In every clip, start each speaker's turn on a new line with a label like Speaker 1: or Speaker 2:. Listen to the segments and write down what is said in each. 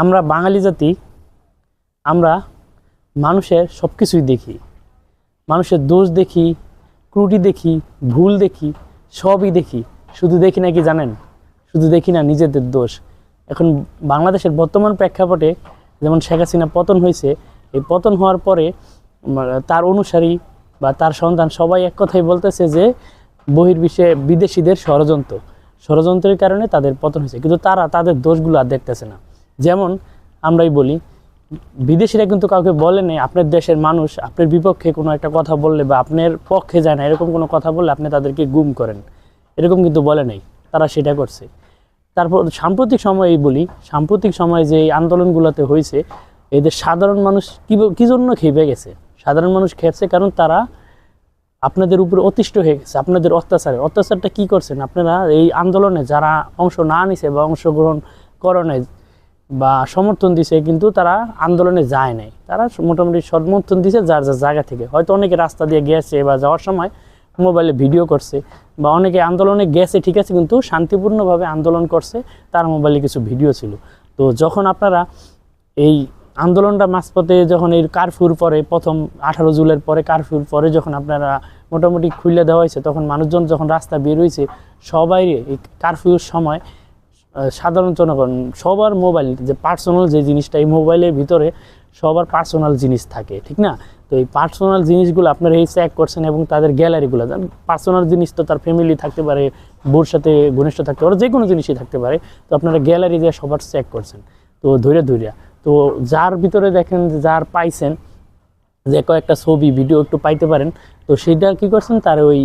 Speaker 1: আমরা বাঙালি জাতি, আমরা মানুষের সব কিছুই দেখি, মানুষের দোষ দেখি, ত্রুটি দেখি, ভুল দেখি, সবই দেখি। শুধু দেখি না কি জানেন, শুধু দেখি না নিজেদের দোষ। এখন বাংলাদেশের বর্তমান প্রেক্ষাপটে যেমন শেখ হাসিনা পতন হয়েছে, এই পতন হওয়ার পরে তার অনুসারী বা তার সন্তান সবাই এক কথাই বলতেছে যে বহির্বিশ্বে বিদেশিদের ষড়যন্ত্রের কারণে তাদের পতন হয়েছে, কিন্তু তারা তাদের দোষগুলো আর দেখতেছে না। যেমন আমরাই বলি, বিদেশিরা কিন্তু কাউকে বলে নেই আপনার দেশের মানুষ আপনার বিপক্ষে কোনো একটা কথা বললে বা আপনার পক্ষে যায় না এরকম কোনো কথা বললে আপনি তাদেরকে গুম করেন, এরকম কিন্তু বলে নেই, তারা সেটা করছে। তারপর সাম্প্রতিক সময়ে যে এই আন্দোলনগুলোতে হয়েছে, এদের সাধারণ মানুষ কী জন্য খেপে গেছে? সাধারণ মানুষ খেপছে কারণ তারা আপনাদের উপরে অতিষ্ঠ হয়ে গেছে, আপনাদের অত্যাচারটা কি করছেন আপনারা? এই আন্দোলনে যারা অংশ না নিছে বা অংশগ্রহণ করে নাই বা সমর্থন দিছে, কিন্তু তারা আন্দোলনে যায় নাই, তারা মোটামুটি সমর্থন দিছে যার যার জায়গা থেকে। হয়তো অনেকে রাস্তা দিয়ে গেছে বা যাওয়ার সময় মোবাইলে ভিডিও করছে, বা অনেকে আন্দোলনে গেছে ঠিক আছে, কিন্তু শান্তিপূর্ণভাবে আন্দোলন করছে, তার মোবাইলে কিছু ভিডিও ছিল। তো যখন আপনারা এই আন্দোলনটা মাঝপথে যখন এই কারফিউর পরে, প্রথম 18 জুলাইয়ের পরে কারফিউর পরে যখন আপনারা মোটামুটি খুলে দেওয়া হয়েছে, তখন মানুষজন যখন রাস্তা বের হয়েছে, সবাই এই কারফিউর সময় সাধারণ জনগণ সবার মোবাইল যে পার্সোনাল যে জিনিসটা, এই মোবাইলের ভিতরে সবার পার্সোনাল জিনিস থাকে, ঠিক না? তো এই পার্সোনাল জিনিসগুলো আপনারা এই চেক করছেন, এবং তাদের গ্যালারিগুলো, পার্সোনাল জিনিস তো তার ফ্যামিলি থাকতে পারে, বোর সাথে ঘনিষ্ঠ থাকতে পারে, যে কোনো জিনিসই থাকতে পারে। তো আপনারা গ্যালারি দিয়ে সবার চেক করছেন, তো ধৈর্য তো যার ভিতরে দেখেন যার পাইছেন যে কয়েকটা ছবি ভিডিও একটু পাইতে পারেন, তো সেটা কি করছেন, তার ওই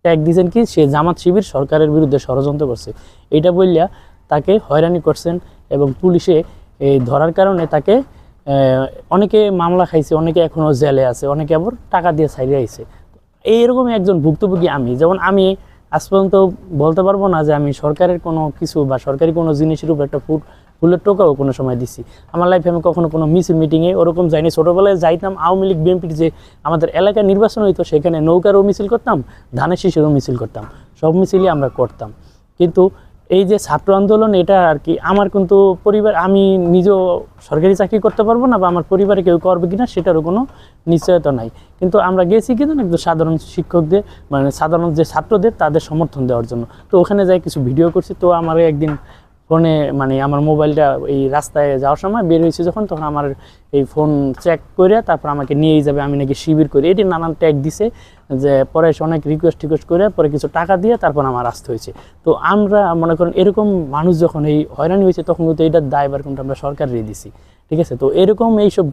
Speaker 1: ট্যাগ দিয়েছেন কি সে জামাত শিবির সরকারের বিরুদ্ধে ষড়যন্ত্র করছে, এটা বললে তাকে হয়রানি করছেন। এবং পুলিশে এই ধরার কারণে তাকে অনেকে মামলা খাইছে, অনেকে এখনও জেলে আছে, অনেকে আবার টাকা দিয়ে ছাইড়ে আইছে। এইরকমই একজন ভুক্তভোগী আমি। যেমন আমি আজ পর্যন্ত বলতে পারবো না যে আমি সরকারের কোনো কিছু বা সরকারি কোনো জিনিসের উপর একটা ফুলের টোকাও কোনো সময় দিছি। আমার লাইফে আমি কখনো কোনো মিটিংয়ে ওরকম যাইনি। ছোটোবেলায় যাইতাম আওয়ামী লীগ বিএনপির যে আমাদের এলাকায় নির্বাচন হইতো, সেখানে নৌকারও মিছিল করতাম, ধানের শীষেরও মিছিল করতাম, সব মিছিলই আমরা করতাম। কিন্তু এই যে ছাত্র আন্দোলন, এটা আর কি আমার কিন্তু পরিবার, আমি নিজেও সরকারি চাকরি করতে পারবো না বা আমার পরিবারে কেউ করবে কিনা সেটারও কোনো নিশ্চয়তা নাই। কিন্তু আমরা গেছি কিন্তু একদম সাধারণ শিক্ষকদের, মানে সাধারণ যে ছাত্রদের, তাদের সমর্থন দেওয়ার জন্য। তো ওখানে যাই কিছু ভিডিও করছি। তো আমার একদিন ফোনে, মানে আমার মোবাইলটা এই রাস্তায় যাওয়ার সময় বের হয়েছে যখন, তখন আমার এই ফোন চেক করে তারপর আমাকে নিয়েই যাবে, আমি নাকি শিবির করি, এটি নানান ট্যাগ দিছে। যে পরে অনেক রিকোয়েস্ট করে পরে কিছু টাকা দিয়ে তারপর আমার আসতে হয়েছে। তো আমরা মনে করেন এরকম মানুষ যখন এই হয়রানি হয়েছে, তখন কিন্তু এইটার দায়ভার কিন্তু আমরা সরকারেরই দিছি, ঠিক আছে? তো এরকম এইসব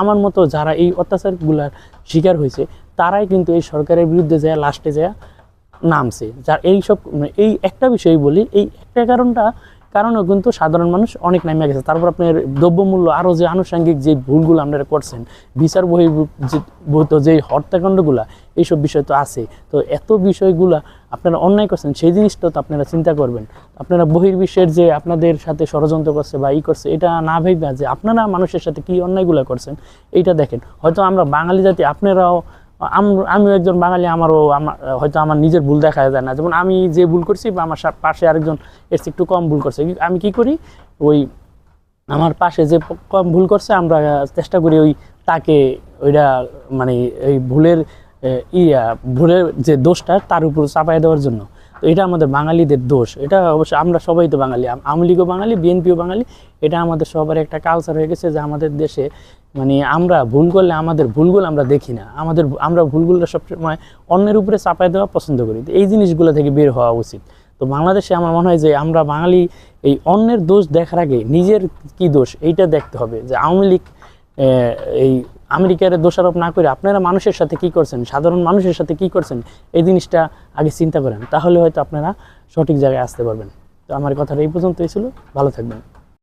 Speaker 1: আমার মতো যারা এই অত্যাচারগুলার শিকার হয়েছে, তারাই কিন্তু এই সরকারের বিরুদ্ধে যায় লাস্টে যায় নামছে। যার এইসব, এই একটা বিষয় বলি, এই একটা কারণেও কিন্তু সাধারণ মানুষ অনেক নামে গেছে। তারপর আপনার দ্রব্যমূল্য, আরও যে আনুষঙ্গিক যে ভুলগুলো আপনারা করছেন, বিচার বহির্ভূত যে হত্যাকাণ্ডগুলো, এইসব বিষয় তো আছে। তো এত বিষয়গুলা আপনারা অন্যায় করছেন, সেই জিনিসটা তো আপনারা চিন্তা করবেন। আপনারা বহির্বিশ্বের যে আপনাদের সাথে ষড়যন্ত্র করছে বা করছে, এটা না ভেবে যে আপনারা মানুষের সাথে কী অন্যায়গুলো করছেন এইটা দেখেন। হয়তো আমরা বাঙালি জাতি, আপনারাও, আমিও একজন বাঙালি, হয়তো আমার নিজের ভুল দেখা যায় না। যেমন আমি যে ভুল করছি বা আমার পাশে আরেকজন এর একটু কম ভুল করছে, আমি কি করি, ওই আমার পাশে যে কম ভুল করছে আমরা চেষ্টা করি তাকে ওইটা, মানে এই ভুলের যে দোষটা তার উপর চাপাই দেওয়ার জন্য। তো এটা আমাদের বাঙালিদের দোষ। এটা অবশ্যই আমরা সবাই তো বাঙালি, আওয়ামী লীগও বাঙালি, বিএনপিও বাঙালি। এটা আমাদের সবার একটা কালচার হয়ে গেছে যে আমাদের দেশে, মানে আমরা ভুল করলে আমাদের ভুলগুলো আমরা দেখি না, আমরা ভুলগুলো সবসময় অন্যের উপরে চাপাই দেওয়া পছন্দ করি। তো এই জিনিসগুলো থেকে বের হওয়া উচিত। তো বাংলাদেশে আমার মনে হয় যে আমরা বাঙালি এই অন্যের দোষ দেখার আগে নিজের কি দোষ এইটা দেখতে হবে। যে আওয়ামী লীগ এই আমেরিকার দোষারোপ না করে আপনারা মানুষের সাথে কি করছেন, সাধারণ মানুষের সাথে কি করছেন, এই জিনিসটা আগে চিন্তা করেন, তাহলে হয়তো আপনারা সঠিক জায়গায় আসতে পারবেন। তো আমার কথাটা এই পর্যন্তই ছিল। ভালো থাকবেন।